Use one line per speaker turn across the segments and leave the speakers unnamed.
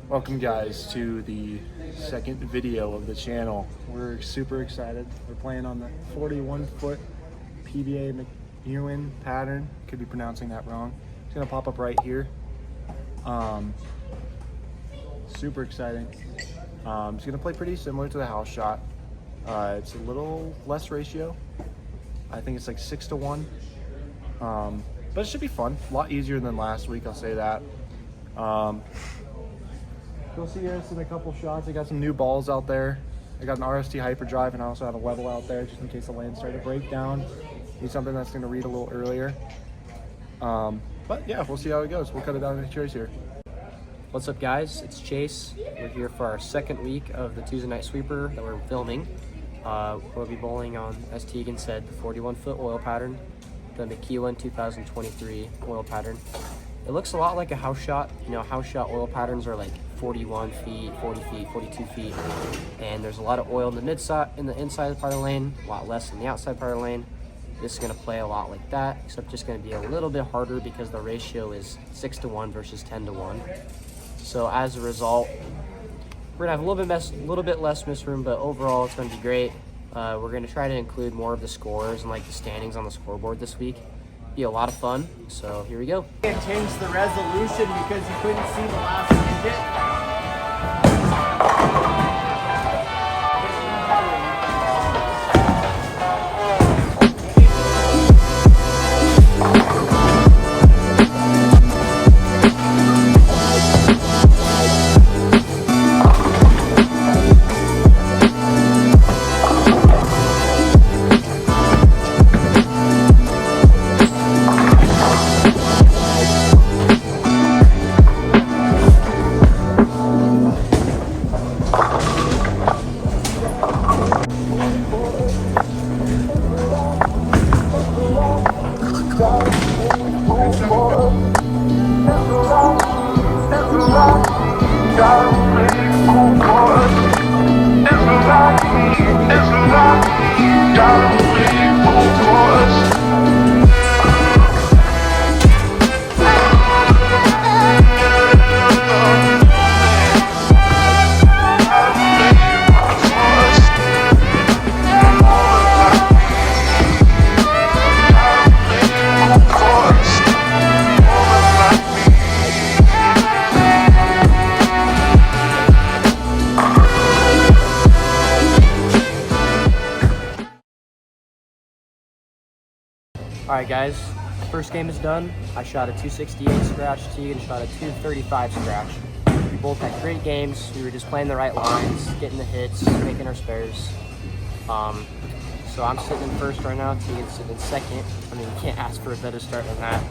Welcome guys to the second video of the channel. We're super excited. We're playing on the 41-foot PBA McEwen pattern. Could be pronouncing that wrong. It's gonna pop up right here. Super exciting. It's gonna play pretty similar to the house shot. It's a little less ratio. I think it's like 6-1. But it should be fun. A lot easier than last week, I'll say that. You'll see us in a couple shots. I got some new balls out there. I got an RST Hyperdrive, and I also have a level out there just in case the land started to break down. Need something that's going to read a little earlier. But yeah, we'll see how it goes. We'll cut it down to Chase here.
What's up, guys? It's Chase. We're here for our second week of the Tuesday Night Sweeper that we're filming. We'll be bowling on, as Tegan said, the 41-foot oil pattern, the McEwen 2023 oil pattern. It looks a lot like a house shot. You know, house shot oil patterns are like 41 feet, 40 feet, 42 feet. And there's a lot of oil in the inside part of the lane, a lot less in the outside part of the lane. This is gonna play a lot like that, except just gonna be a little bit harder because the ratio is 6-1 versus 10-1. So as a result, we're gonna have a little bit less miss room, but overall it's gonna be great. We're gonna try to include more of the scores and like the standings on the scoreboard this week. Be a lot of fun, so here we go.
Can't change the resolution because you couldn't see the last digit.
Alright guys, first game is done. I shot a 268 scratch, Tegan shot a 235 scratch. We both had great games. We were just playing the right lines, getting the hits, making our spares. So I'm sitting in first right now, Tegan's sitting in second. I mean, you can't ask for a better start than that.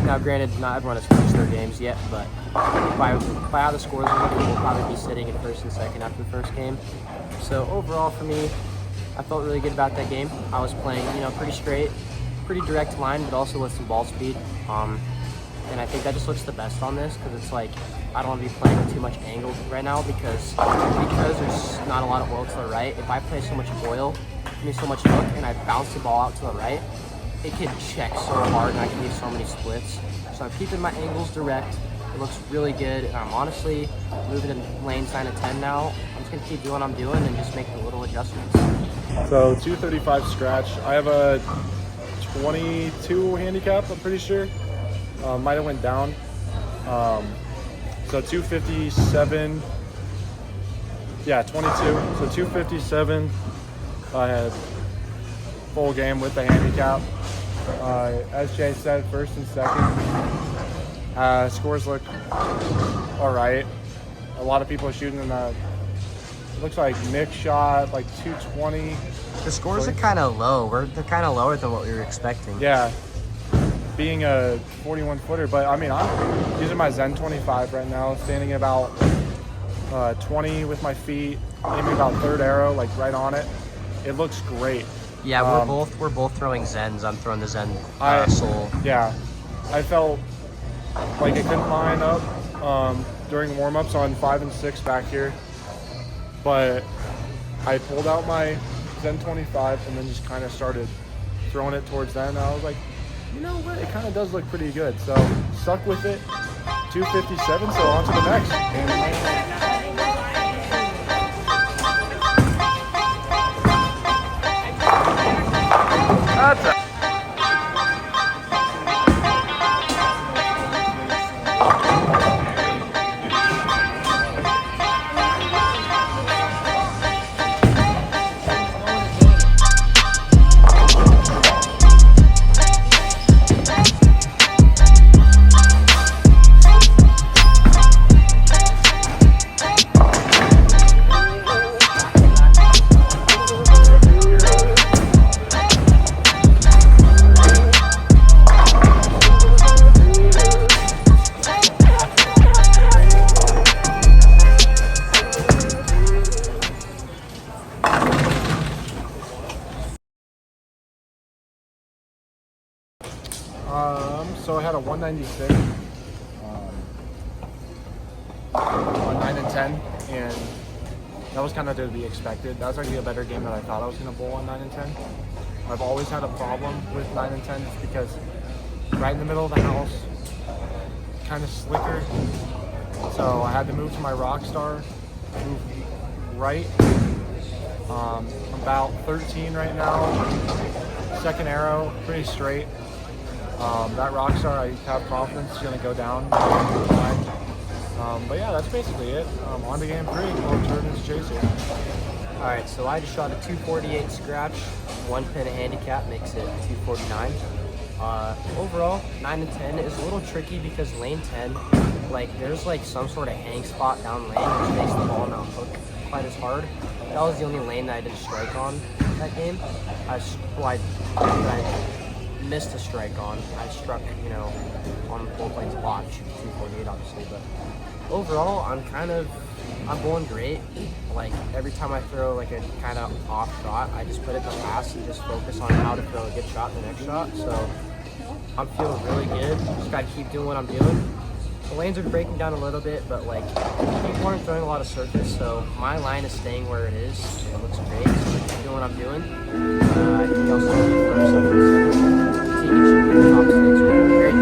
Now granted, not everyone has finished their games yet, but by how the scores are looking, we'll probably be sitting in first and second after the first game. So overall for me, I felt really good about that game. I was playing, pretty straight, pretty direct line, but also with some ball speed. And I think that just looks the best on this because it's like I don't want to be playing with too much angle right now because there's not a lot of oil to the right. If I play so much hook and I bounce the ball out to the right, it can check so hard and I can use so many splits. So I'm keeping my angles direct. It looks really good, and I'm honestly moving in lane 9 to 10 now. I'm just gonna keep doing what I'm doing and just make the little adjustments.
So 235 scratch. I have a 22 handicap, I'm pretty sure. Might have went down. So 257. Yeah, 22. So 257. I had full game with the handicap. As Jay said, first and second. Scores look all right. A lot of people are shooting in the. Looks like Nick shot like 220.
The scores are kind of low. They're kind of lower than what we were expecting.
Yeah, being a 41 footer, but I mean, I'm using my Zen 25 right now, standing about 20 with my feet, aiming about third arrow, like right on it. It looks great.
Yeah, we're both throwing Zens. I'm throwing the Zen Soul.
Yeah, I felt like it couldn't line up during warm-ups on 5 and 6 back here, but I pulled out my Zen 25 and then just kind of started throwing it towards that, and I was like, you know what, it kind of does look pretty good. So stuck with it, 257, so on to the next. That's a so I had a 196 on 9 and 10, and that was kind of to be expected. That was actually a better game than I thought I was going to bowl on 9 and 10. I've always had a problem with 9 and 10 just because right in the middle of the house, kind of slicker. So I had to move to my Rockstar, move right. About 13 right now. Second arrow, pretty straight. That Rockstar, I have confidence is going to go down. But yeah, that's basically it. On to game 3, Coach Jordan's chasing.
All right, so I just shot a 248 scratch, 1 pin of handicap makes it 249. Overall, 9 and 10 is a little tricky because lane 10, like there's like some sort of hang spot down lane, which makes the ball not hook quite as hard. That was the only lane that I didn't strike on that game. I missed a strike on. I struck, on the full planes a lot, shooting 248 obviously, but overall, I'm bowling great. Like every time I throw like a kind of off shot, I just put it in the pass and just focus on how to throw a good shot the next shot. So I'm feeling really good. Just gotta keep doing what I'm doing. The lanes are breaking down a little bit, but like people aren't throwing a lot of surface, so my line is staying where it is. It looks great. So I keep doing what I'm doing. I think I'll still be first over team should be the top 6. Great.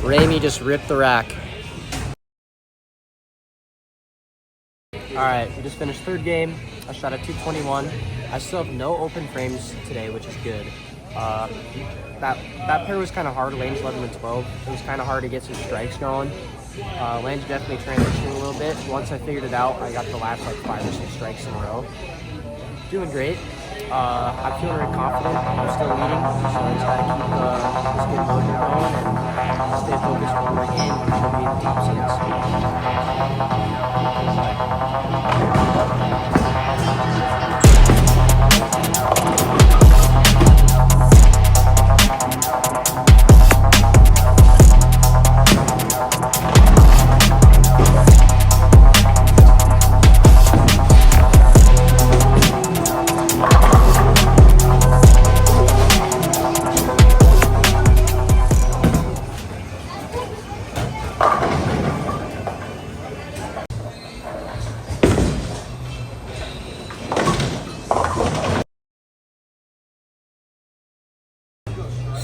Ramey just ripped the rack. All right, we just finished third game. I shot a 221. I still have no open frames today, which is good. That pair was kind of hard, lanes 11 and 12. It was kind of hard to get some strikes going. Lanes definitely transitioning a little bit. Once I figured it out, I got the last like 5 or 6 strikes in a row. Doing great. I'm feeling very confident. I'm still leading, so I just gotta keep this good mojo going and stay focused for one more game. Should be in the top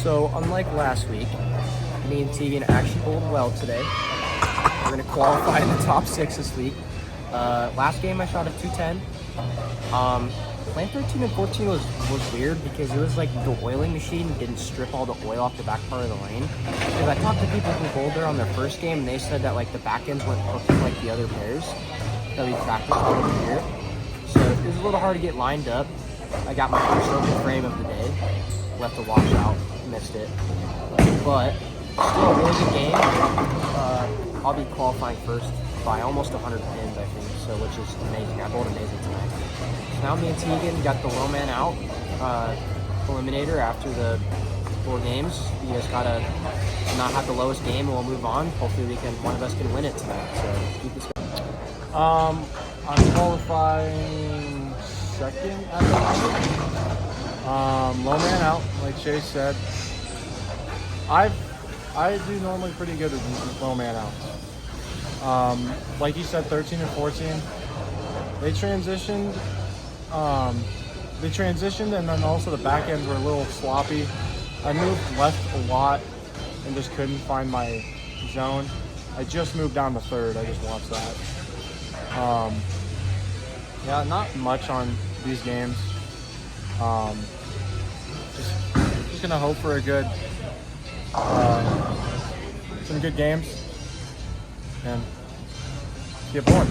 So unlike last week, me and Tegan actually bowled well today. We're gonna qualify in the top 6 this week. Last game I shot a 210. Lane 13 and 14 was weird because it was like the oiling machine didn't strip all the oil off the back part of the lane. Because I talked to people who bowled there on their first game and they said that like the back ends weren't perfect like the other pairs that we practiced over here. So it was a little hard to get lined up. I got my first open frame of the day. Left a washout, missed it. But still a really good game. I'll be qualifying first by almost 100 pins, I think, so which is amazing. I bowled amazing tonight. So now me and Tegan got the low man out eliminator after the 4 games. You just gotta not have the lowest game and we'll move on. Hopefully one of us can win it tonight. So keep this going.
I'm qualifying second at the moment. Low man out, like Chase said. I do normally pretty good with low man outs. Like you said, 13 and 14, they transitioned. And then also the back ends were a little sloppy. I moved left a lot and just couldn't find my zone. I just moved down to third. I just watched that. Yeah, not much on these games. Just gonna hope for a good, some good games, and get bored.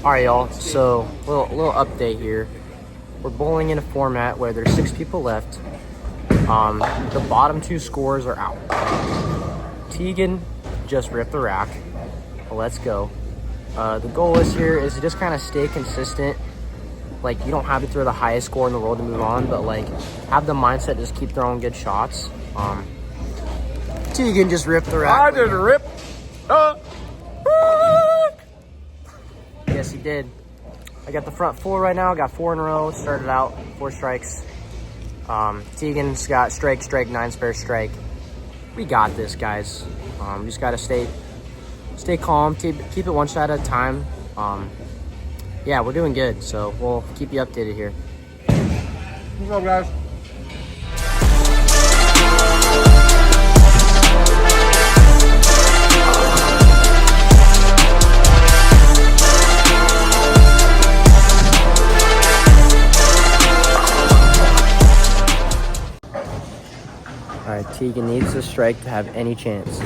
Alright y'all, so little update here. We're bowling in a format where there's 6 people left. The bottom 2 scores are out. Tegan just ripped the rack. Let's go. The goal is here is to just kind of stay consistent. Like, you don't have to throw the highest score in the world to move on, but like have the mindset to just keep throwing good shots. Tegan just ripped the rack.
I did rip.
Yes, he did. I got the front 4 right now. Got 4 in a row. Started out 4 strikes. Tegan's got strike, 9 spare strike. We got this, guys. We just gotta stay calm. Keep it one shot at a time. Yeah, we're doing good. So we'll keep you updated here.
What's up, guys?
All right, Tegan needs a strike to have any chance.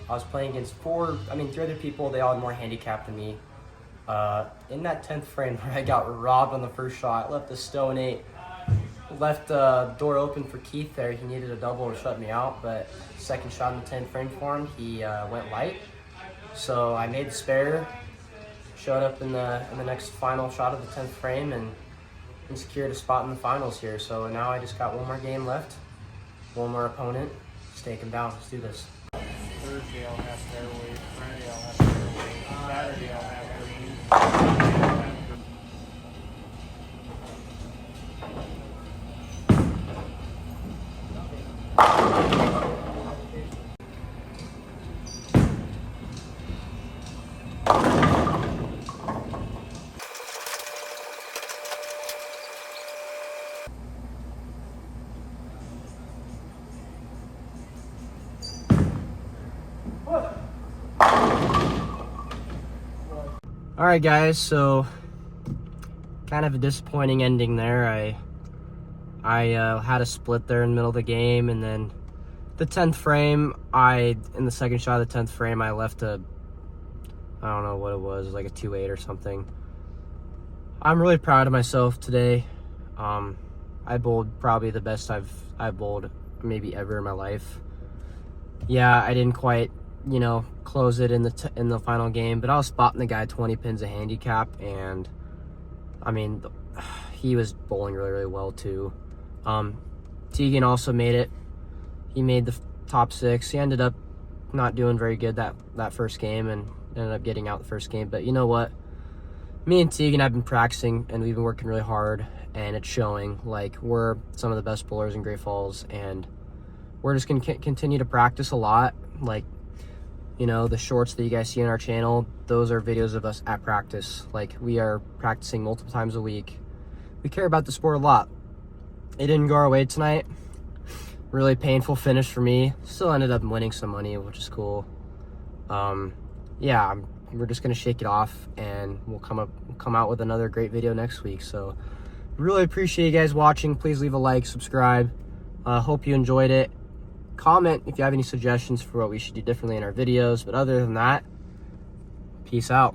I was playing against 3 other people. They all had more handicap than me. In that 10th frame where I got robbed on the first shot, left the stone 8, left the door open for Keith there. He needed a double to shut me out, but second shot in the 10th frame for him, he went light. So I made the spare, showed up in the next final shot of the 10th frame, and secured a spot in the finals here. So now I just got 1 more game left, 1 more opponent. Just take him down. Let's do this.
Thursday I'll have fairway, Friday I'll have fairway, Saturday I'll have green.
All right, guys. So kind of a disappointing ending there. I had a split there in the middle of the game, and then the 10th frame, in the second shot of the 10th frame, I left I don't know what it was like a 2-8 or something. I'm really proud of myself today. I bowled probably the best I've bowled maybe ever in my life. Yeah, I didn't quite, close it in the final game, but I was spotting the guy 20 pins a handicap, and I mean, he was bowling really, really well too. Tegan also made it. He made the top 6. He ended up not doing very good that first game and ended up getting out the first game. But you know what? Me and Tegan have been practicing, and we've been working really hard, and it's showing. Like, we're some of the best bowlers in Great Falls, and we're just going to continue to practice a lot. Like, the shorts that you guys see on our channel, those are videos of us at practice. Like, we are practicing multiple times a week. We care about the sport a lot. It didn't go our way tonight. Really painful finish for me. Still ended up winning some money, which is cool. Yeah, we're just gonna shake it off, and we'll come out with another great video next week. So really appreciate you guys watching. Please leave a like, subscribe. Hope you enjoyed it. Comment if you have any suggestions for what we should do differently in our videos. But other than that, peace out.